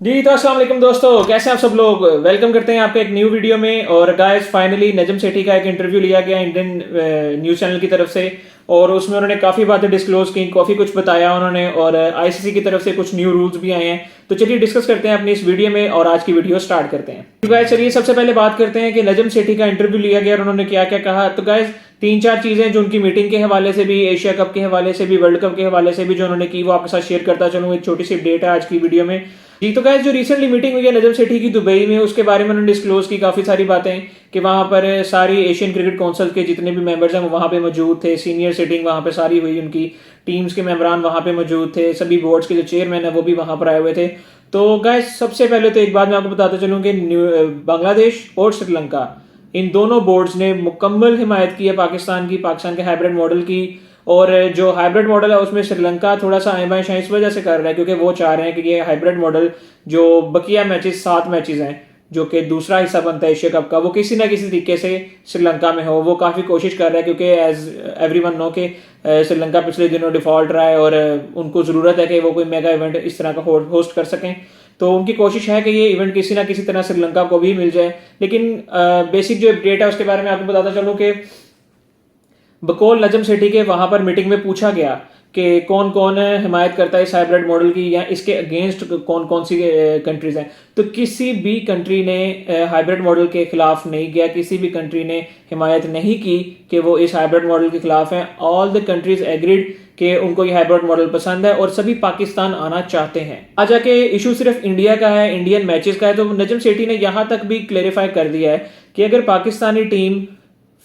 जी तो अस्सलाम वालेकुम दोस्तों, कैसे हैं आप सब लोग। वेलकम करते हैं आपके एक न्यू वीडियो में। और गाइस फाइनली नजम सेठी का एक इंटरव्यू लिया गया इंडियन न्यूज़ चैनल की तरफ से, और उसमें उन्होंने काफ़ी बातें डिस्क्लोज की, काफ़ी कुछ बताया उन्होंने, और आईसीसी की तरफ से कुछ न्यू रूल्स भी आए हैं। तो चलिए डिस्कस करते हैं अपनी इस वीडियो में, और आज की वीडियो स्टार्ट करते हैं। तो गाइस चलिए सबसे पहले बात करते हैं कि नजम सेठी का इंटरव्यू लिया गया और उन्होंने क्या क्या कहा। तो गाइस तीन चार चीजें जो उनकी मीटिंग के हवाले से भी, एशिया कप के हवाले से भी, वर्ल्ड कप के हवाले से भी जो उन्होंने की, वो आपके साथ शेयर करता चलूँ। एक छोटी सी अपडेट है आज की वीडियो में। जी तो गाइस जो रिसेंटली मीटिंग हुई है नजम सेठी की दुबई में, उसके बारे में उन्होंने डिस्क्लोज की काफी सारी बातें कि वहां पर सारी एशियन क्रिकेट काउंसिल के जितने भी मेंबर्स हैं वो वहां पे मौजूद थे। सीनियर सिटिंग वहां पे सारी हुई, उनकी टीम्स के मेंबरान वहां पे मौजूद थे, सभी बोर्ड्स के जो चेयरमैन है वो भी वहां पर आए हुए थे। तो गाइस सबसे पहले तो एक बात मैं आपको बताता चलूँ कि बांग्लादेश और श्रीलंका, इन दोनों बोर्ड्स ने मुकम्मल हिमायत की है पाकिस्तान के हाइब्रिड मॉडल की। और जो हाइब्रिड मॉडल है उसमें श्रीलंका थोड़ा सा आए बाएं शायद इस वजह से कर रहा है क्योंकि वो चाह रहे हैं कि ये हाइब्रिड मॉडल जो बकिया मैचेस 7 मैचेस हैं जो कि दूसरा हिस्सा बनता है एशिया कप का, वो किसी ना किसी तरीके से श्रीलंका में हो। वो काफ़ी कोशिश कर रहा है क्योंकि एज एवरीवन नो के श्रीलंका पिछले दिनों डिफॉल्ट रहा है और उनको ज़रूरत है कि वो कोई मेगा इवेंट इस तरह का होस्ट कर सकें। तो उनकी कोशिश है कि ये इवेंट किसी ना किसी तरह श्रीलंका को भी मिल जाए। लेकिन बेसिक जो अपडेट है उसके बारे में आपको बताता चलूँ कि बकौल नजम सेठी के वहां पर मीटिंग में पूछा गया कि कौन कौन हिमायत करता है इस हाइब्रिड मॉडल की, या इसके अगेंस्ट कौन कौन सी कंट्रीज हैं। तो किसी भी कंट्री ने हाइब्रिड मॉडल के खिलाफ नहीं गया, किसी भी कंट्री ने हिमायत नहीं की कि वो इस हाइब्रिड मॉडल के खिलाफ हैं। ऑल द कंट्रीज एग्रीड कि उनको ये हाइब्रिड मॉडल पसंद है और सभी पाकिस्तान आना चाहते हैं। आज जाके इशू सिर्फ इंडिया का है, इंडियन मैचेस का है। तो नजम सेठी ने यहां तक भी क्लेरिफाई कर दिया है कि अगर पाकिस्तानी टीम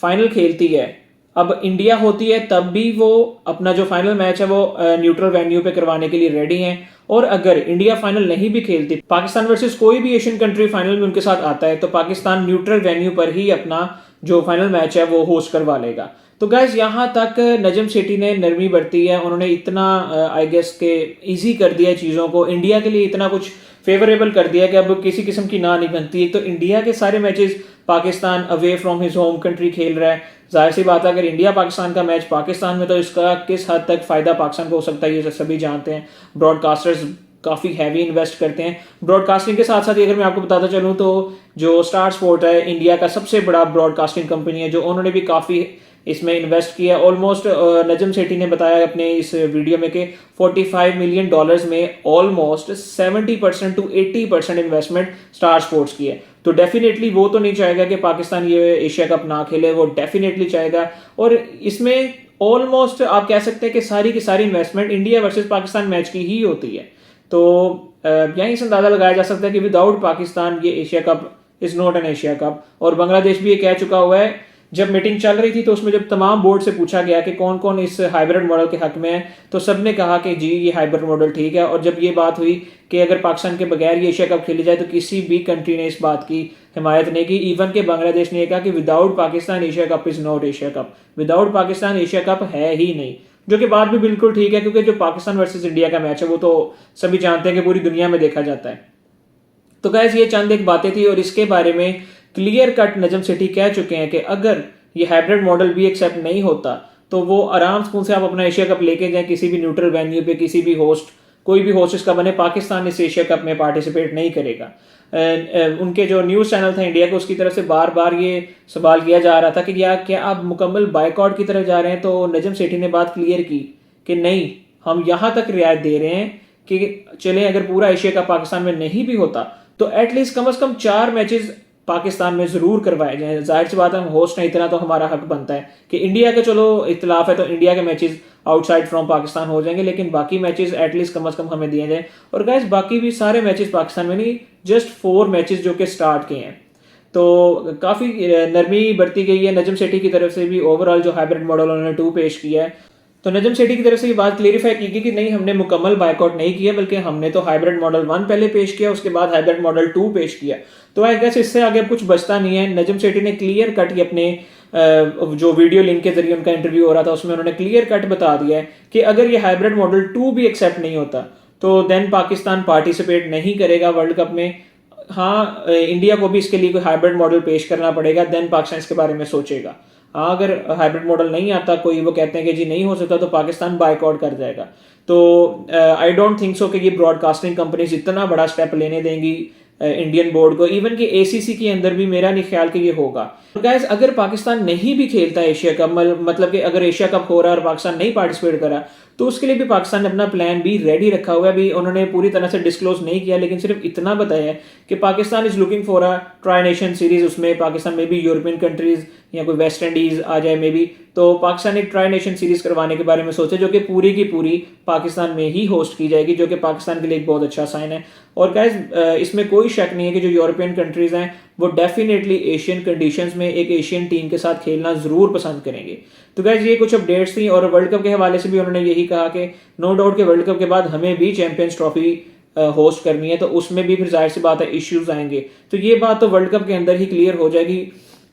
फाइनल खेलती है, अब इंडिया होती है, तब भी वो अपना जो फाइनल मैच है वो न्यूट्रल वेन्यू पे करवाने के लिए रेडी हैं। और अगर इंडिया फाइनल नहीं भी खेलती, पाकिस्तान वर्सेस कोई भी एशियन कंट्री फाइनल में उनके साथ आता है, तो पाकिस्तान न्यूट्रल वेन्यू पर ही अपना जो फाइनल मैच है वो होस्ट करवा लेगा। तो गाइस यहाँ तक नजम सेठी ने नरमी बरती है, उन्होंने इतना आई गेस के इजी कर दिया है चीज़ों को, इंडिया के लिए इतना कुछ फेवरेबल कर दिया कि अब किसी किस्म की ना नहीं बनती। एक तो इंडिया के सारे matches Pakistan away from his home country खेल रहा है। जाहिर सी बात है अगर इंडिया पाकिस्तान का मैच पाकिस्तान में, तो इसका किस हद तक फायदा पाकिस्तान को हो सकता है ये सभी जानते हैं। ब्रॉडकास्टर्स काफ़ी हैवी इन्वेस्ट करते हैं ब्रॉडकास्टिंग के साथ साथ। अगर मैं आपको बताता चलूँ तो जो स्टार स्पोर्ट है इंडिया का सबसे बड़ा ब्रॉडकास्टिंग कंपनी है, जो उन्होंने भी काफ़ी इसमें इन्वेस्ट किया। ऑलमोस्ट नजम सेठी ने बताया अपने इस वीडियो में कि $45 मिलियन में almost 70% to 80% investment star sports की है। तो डेफिनेटली वो तो नहीं चाहेगा कि पाकिस्तान ये एशिया कप ना खेले, वो डेफिनेटली चाहेगा। और इसमें ऑलमोस्ट आप कह सकते हैं कि सारी की सारी investment India versus Pakistan match की ही होती है। तो यहीं से अंदाजा लगाया जा सकता है कि विदाउट पाकिस्तान ये Asia cup is not an Asia cup. और बांग्लादेश भी ये कह चुका हुआ है। जब मीटिंग चल रही थी तो उसमें जब तमाम बोर्ड से पूछा गया कि कौन कौन इस हाइब्रिड मॉडल के हक में है, तो सबने कहा कि जी ये हाइब्रिड मॉडल ठीक है। और जब ये बात हुई कि अगर पाकिस्तान के बगैर ये एशिया कप खेली जाए, तो किसी भी कंट्री ने इस बात की हिमायत नहीं की। इवन के बांग्लादेश ने कहा कि without Pakistan Asia cup is not Asia cup, without Pakistan Asia cup है ही नहीं। जो कि बात भी बिल्कुल ठीक है क्योंकि जो पाकिस्तान वर्सेस इंडिया का मैच है वो तो सभी जानते हैं कि पूरी दुनिया में देखा जाता है। तो गैस ये चंद एक बातें थी और इसके बारे में क्लियर कट नजम सेठी कह चुके हैं कि अगर ये हाइब्रिड मॉडल भी एक्सेप्ट नहीं होता तो वो आराम से आप अपना एशिया कप लेके जाएं किसी भी न्यूट्रल वेन्यू पे, किसी भी होस्ट, कोई भी होस्ट इसका बने, पाकिस्तान इस एशिया कप में पार्टिसिपेट नहीं करेगा। उनके जो न्यूज़ चैनल था इंडिया के, उसकी तरफ से बार बार ये सवाल किया जा रहा था कि क्या आप मुकम्मल बाइकआउट की तरफ जा रहे हैं। तो नजम सेठी ने बात क्लियर की कि नहीं, हम यहाँ तक रियायत दे रहे हैं कि चलें अगर पूरा एशिया कप पाकिस्तान में नहीं भी होता तो एटलीस्ट कम से कम 4 मैचेस पाकिस्तान में जरूर करवाए जाएं। जाहिर सी बात है हम होस्ट हैं, इतना तो हमारा हक बनता है कि इंडिया के चलो इख्तिलाफ है तो इंडिया के मैचेस आउटसाइड फ्रॉम पाकिस्तान हो जाएंगे, लेकिन बाकी मैचेस एटलीस्ट कम से कम हमें दिए जाएं। और गाइस बाकी भी सारे मैचेस पाकिस्तान में नहीं, जस्ट 4 मैचेस जो कि स्टार्ट किए हैं। तो काफ़ी नरमी बरती गई है नजम सेठी की तरफ से भी। ओवरऑल जो हाइब्रिड मॉडल उन्होंने 2 पेश किया है, तो नजम सेठी की तरफ से ये बात क्लेरिफाई की गई कि नहीं, हमने मुकम्मल बाइकआउट नहीं किया, बल्कि हमने तो हाइब्रिड मॉडल 1 पहले पेश किया, उसके बाद हाइब्रिड मॉडल 2 पेश किया। तो आई गेस इससे आगे कुछ बचता नहीं है। नजम सेठी ने क्लियर कट ही अपने जो वीडियो लिंक के जरिए उनका इंटरव्यू हो रहा था उसमें उन्होंने क्लियर कट बता दिया है कि अगर ये हाइब्रिड मॉडल 2 भी एक्सेप्ट नहीं होता तो देन पाकिस्तान पार्टिसिपेट नहीं करेगा वर्ल्ड कप में। हाँ, इंडिया को भी इसके लिए कोई हाइब्रिड मॉडल पेश करना पड़ेगा, देन पाकिस्तान इसके बारे में सोचेगा। हाँ, अगर हाइब्रिड मॉडल नहीं आता कोई, वो कहते हैं कि जी नहीं हो सकता, तो पाकिस्तान बायकॉट कर जाएगा। तो आई डोंट थिंक सो कि ये ब्रॉडकास्टिंग कंपनीज इतना बड़ा स्टेप लेने देंगी इंडियन बोर्ड को। इवन कि एसीसी के अंदर भी मेरा नहीं ख्याल कि ये होगा। गाइस, अगर पाकिस्तान नहीं भी खेलता एशिया कप, मतलब कि अगर एशिया कप हो रहा है और पाकिस्तान नहीं पार्टिसिपेट करा, तो उसके लिए भी पाकिस्तान ने अपना प्लान बी रेडी रखा हुआ है। अभी उन्होंने पूरी तरह से डिस्क्लोज नहीं किया, लेकिन सिर्फ इतना बताया है कि Pakistan is looking for a tri nation series. उसमें पाकिस्तान में भी यूरोपियन कंट्रीज या कोई वेस्ट इंडीज आ जाए मे बी, तो पाकिस्तान एक ट्राई नेशन सीरीज करवाने के बारे में सोचे, जो कि पूरी की पूरी पाकिस्तान में ही होस्ट की जाएगी, जो कि पाकिस्तान के लिए एक बहुत अच्छा साइन है। और गाइस, इसमें कोई शक नहीं है कि जो यूरोपियन कंट्रीज हैं वो डेफिनेटली एशियन कंडीशंस में एक एशियन टीम के साथ खेलना जरूर पसंद करेंगे। तो गाइस, ये कुछ अपडेट्स थी। और वर्ल्ड कप के हवाले से भी उन्होंने यही कहा कि नो डाउट के वर्ल्ड कप के बाद हमें भी चैंपियंस ट्रॉफी होस्ट करनी है, तो उसमें भी फिर जाहिर सी बात है इश्यूज आएंगे। तो ये बात तो वर्ल्ड कप के अंदर ही क्लियर हो जाएगी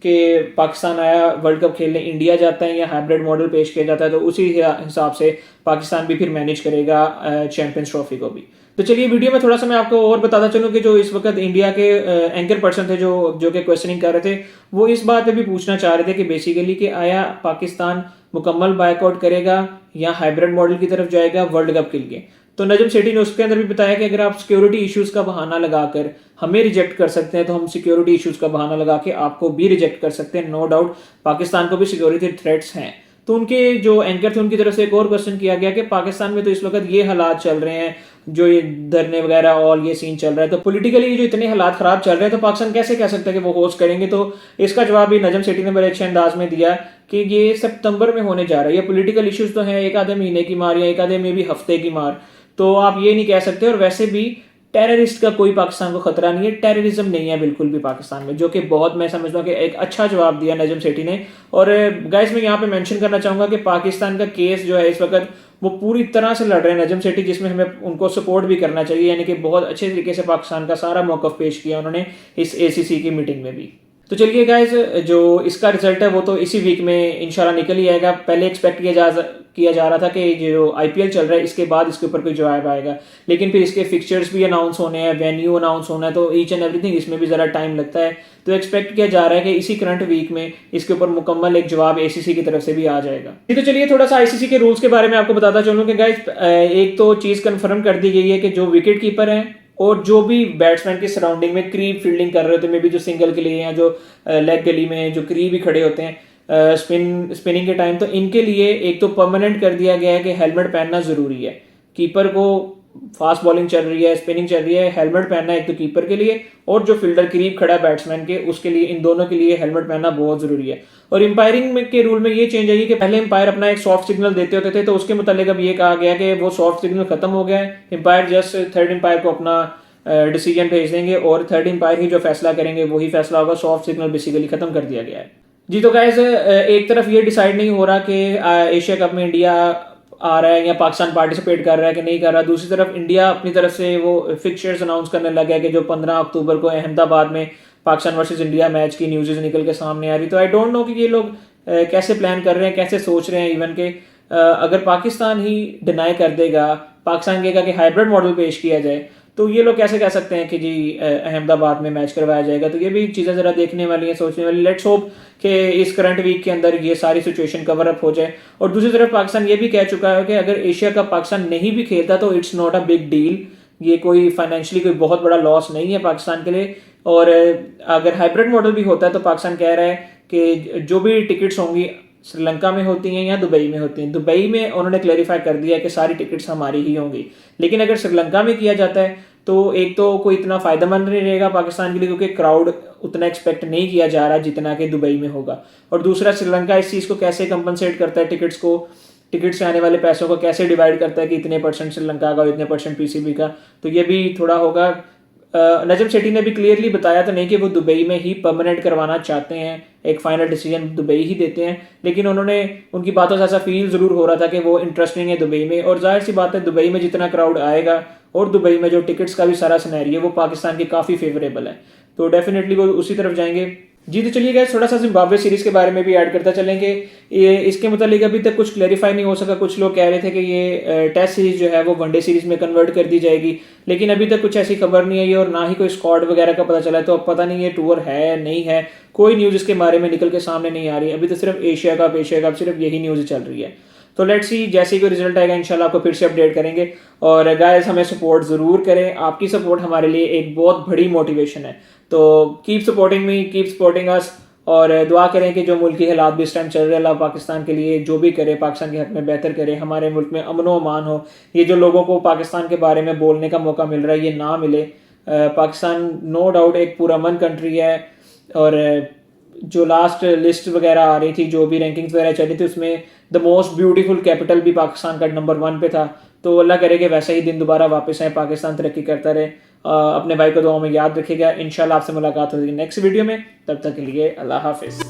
कि पाकिस्तान आया वर्ल्ड कप खेलने, इंडिया जाता है या हाइब्रिड मॉडल पेश किया जाता है, तो उसी हिसाब से पाकिस्तान भी फिर मैनेज करेगा चैंपियंस ट्रॉफी को भी। तो चलिए, वीडियो में थोड़ा सा मैं आपको और बताता चलूं कि जो इस वक्त इंडिया के एंकर पर्सन थे जो कि क्वेश्चनिंग कर रहे थे, वो इस बात पे भी पूछना चाह रहे थे कि बेसिकली कि आया पाकिस्तान मुकम्मल बायकॉट करेगा या हाइब्रिड मॉडल की तरफ जाएगा वर्ल्ड कप के लिए। तो नजम सेठी ने उसके अंदर भी बताया कि अगर आप सिक्योरिटी इश्यूज का बहाना लगाकर हमें रिजेक्ट कर सकते हैं, तो हम सिक्योरिटी इश्यूज का बहाना लगा के आपको भी रिजेक्ट कर सकते हैं। नो डाउट पाकिस्तान को भी सिक्योरिटी थ्रेट्स हैं। तो उनके जो एंकर थे उनकी तरफ से एक और क्वेश्चन किया गया कि पाकिस्तान में तो इस वक्त ये हालात चल रहे हैं, जो ये धरने वगैरह और ये सीन चल रहा है, तो पॉलिटिकली जो इतने हालात खराब चल रहे हैं, तो पाकिस्तान कैसे कह सकता है कि वो होस्ट करेंगे। तो इसका जवाब भी नजम सेठी ने बड़े अच्छे अंदाज में दिया कि ये सितंबर में होने जा रहा है। ये पॉलिटिकल इश्यूज तो हैं, एक आधे महीने की मार या एक आधे में भी हफ्ते की मार, तो आप ये नहीं कह सकते। और वैसे भी टेररिस्ट का कोई पाकिस्तान को खतरा नहीं है, टेररिज्म नहीं है बिल्कुल भी पाकिस्तान में, जो कि बहुत मैं समझता हूँ कि एक अच्छा जवाब दिया नजम सेठी ने। और गाइस, मैं यहाँ पे मेंशन करना चाहूंगा कि पाकिस्तान का केस जो है इस वक्त वो पूरी तरह से लड़ रहे हैं नजम सेठी, जिसमें हमें उनको सपोर्ट भी करना चाहिए। यानी कि बहुत अच्छे तरीके से पाकिस्तान का सारा मौकफ पेश किया उन्होंने इस एसीसी की मीटिंग में भी। तो चलिए गाइज, जो इसका रिजल्ट है वो तो इसी वीक में इंशाल्लाह निकल ही आएगा। पहले एक्सपेक्ट किया जा रहा था कि जो आईपीएल चल रहा है इसके बाद इसके ऊपर कोई जवाब आएगा, लेकिन फिर इसके फिक्चर्स भी अनाउंस होने हैं, वेन्यू अनाउंस होना है, तो ईच एंड एवरीथिंग इसमें भी जरा टाइम लगता है। तो एक्सपेक्ट किया जा रहा है कि इसी करंट वीक में इसके ऊपर मुकम्मल एक जवाब एसीसी की तरफ से भी आ जाएगा। तो चलिए, थोड़ा सा आईसीसी के रूल्स के बारे में आपको बताता चलूं कि गाइज, एक तो चीज कंफर्म कर दी गई है कि जो विकेट कीपर है और जो भी बैट्समैन के सराउंडिंग में क्रीब फील्डिंग कर रहे होते हैं, मे बी जो सिंगल के लिए या जो लेग गली में जो क्रीब ही खड़े होते हैं स्पिनिंग के टाइम, तो इनके लिए एक तो परमानेंट कर दिया गया है कि हेलमेट पहनना जरूरी है। कीपर को फास्ट बॉलिंग चल रही है, स्पिनिंग चल रही है, हेलमेट पहनना एक तो कीपर के लिए, और जो फील्डर करीब खड़ा है बैट्समैन के उसके लिए, इन दोनों के लिए हेलमेट पहनना बहुत जरूरी है। और एम्पायरिंग के रूल में ये चेंज आई कि पहले एम्पायर अपना एक सॉफ्ट सिग्नल देते होते थे, तो उसके मुतालिक अब ये कहा गया कि वो सॉफ्ट सिग्नल खत्म हो गया है। एम्पायर जस्ट थर्ड एम्पायर को अपना डिसीजन भेज देंगे और थर्ड एम्पायर ही जो फैसला करेंगे वही फैसला होगा। सॉफ्ट सिग्नल बेसिकली खत्म कर दिया गया है जी। तो गाइस, एक तरफ ये डिसाइड नहीं हो रहा कि एशिया कप में इंडिया आ रहा है या पाकिस्तान पार्टिसिपेट कर रहा है कि नहीं कर रहा। दूसरी तरफ इंडिया अपनी तरफ से वो फिक्चर्स अनाउंस करने लगा है कि जो 15 अक्टूबर को अहमदाबाद में पाकिस्तान वर्सेस इंडिया मैच की न्यूज़ निकल के सामने आ रही। तो आई डोंट नो कि ये लोग कैसे प्लान कर रहे हैं, कैसे सोच रहे हैं। इवन के अगर पाकिस्तान ही डिनाई कर देगा, पाकिस्तान कहेगा कि हाइब्रिड मॉडल पेश किया जाए, तो ये लोग कैसे कह सकते हैं कि जी अहमदाबाद में मैच करवाया जाएगा। तो ये भी चीज़ें ज़रा देखने वाली हैं, सोचने वाली। लेट्स होप कि इस करंट वीक के अंदर ये सारी सिचुएशन कवर अप हो जाए। और दूसरी तरफ पाकिस्तान ये भी कह चुका है कि अगर एशिया कप पाकिस्तान नहीं भी खेलता तो it's not a big deal, ये कोई फाइनेंशियली कोई बहुत बड़ा लॉस नहीं है पाकिस्तान के लिए। और अगर हाइब्रिड मॉडल भी होता है तो पाकिस्तान कह रहा है कि जो भी टिकट्स होंगी श्रीलंका में होती हैं या दुबई में होती हैं। दुबई में उन्होंने क्लैरिफाई कर दिया है कि सारी टिकट्स हमारी ही होंगी, लेकिन अगर श्रीलंका में किया जाता है तो एक तो कोई इतना फायदेमंद नहीं रहेगा पाकिस्तान के लिए, क्योंकि क्राउड उतना एक्सपेक्ट नहीं किया जा रहा जितना कि दुबई में होगा। और दूसरा, श्रीलंका इस चीज़ को कैसे कंपनसेट करता है, टिकट से आने वाले पैसों को कैसे डिवाइड करता है कि इतने परसेंट श्रीलंका का और इतने परसेंट पीसीबी का, तो ये भी थोड़ा होगा। नजम सेठी ने भी क्लियरली बताया तो नहीं कि वो दुबई में ही परमानेंट करवाना चाहते हैं, एक फाइनल डिसीजन दुबई ही देते हैं, लेकिन उन्होंने उनकी बातों से ऐसा फील जरूर हो रहा था कि वो इंटरेस्टिंग है दुबई में। और जाहिर सी बात है, दुबई में जितना क्राउड आएगा और दुबई में जो टिकट्स का भी सारा सिनेरियो वो पाकिस्तान के काफ़ी फेवरेबल है, तो डेफिनेटली वो उसी तरफ जाएंगे। जी तो चलिए गाइस थोड़ा सा जिम्बाब्वे सीरीज के बारे में भी ऐड करता चलेंगे। ये इसके मतलब अभी तक कुछ क्लैरिफाई नहीं हो सका। कुछ लोग कह रहे थे कि ये टेस्ट सीरीज जो है वो वनडे सीरीज में कन्वर्ट कर दी जाएगी, लेकिन अभी तक कुछ ऐसी खबर नहीं आई और ना ही कोई स्क्वाड वगैरह का पता चला है। तो अब पता नहीं ये टूर है नहीं है, कोई न्यूज़ इसके बारे में निकल के सामने नहीं आ रही। अभी तो सिर्फ एशिया कप सिर्फ यही न्यूज़ चल रही है। तो लेट्स सी, जैसे ही कोई रिजल्ट आएगा इंशाल्लाह आपको फिर से अपडेट करेंगे। और गाइस हमें सपोर्ट ज़रूर करें, आपकी सपोर्ट हमारे लिए एक बहुत बड़ी मोटिवेशन है। तो keep supporting me, keep supporting us, और दुआ करें कि जो मुल्क के हालात भी इस टाइम चल रहे हैं, अल्लाह पाकिस्तान के लिए जो भी करे पाकिस्तान के हक में बेहतर करे, हमारे मुल्क में अमन व अमान हो। ये जो लोगों को पाकिस्तान के बारे में बोलने का मौका मिल रहा है ये ना मिले। पाकिस्तान नो डाउट एक पूरा अमन कंट्री है। और जो लास्ट लिस्ट वगैरह आ रही थी, जो भी रैंकिंग्स वगैरह चली थी, उसमें द मोस्ट ब्यूटीफुल कैपिटल भी पाकिस्तान का नंबर 1 पे था। तो अल्लाह करे कि वैसे ही दिन दोबारा वापस आए, पाकिस्तान तरक्की करता रहे। अपने भाई को दुआ में याद रखिएगा। इंशाल्लाह आपसे मुलाकात होगी नेक्स्ट वीडियो में, तब तक के लिए अल्लाह हाफिज़।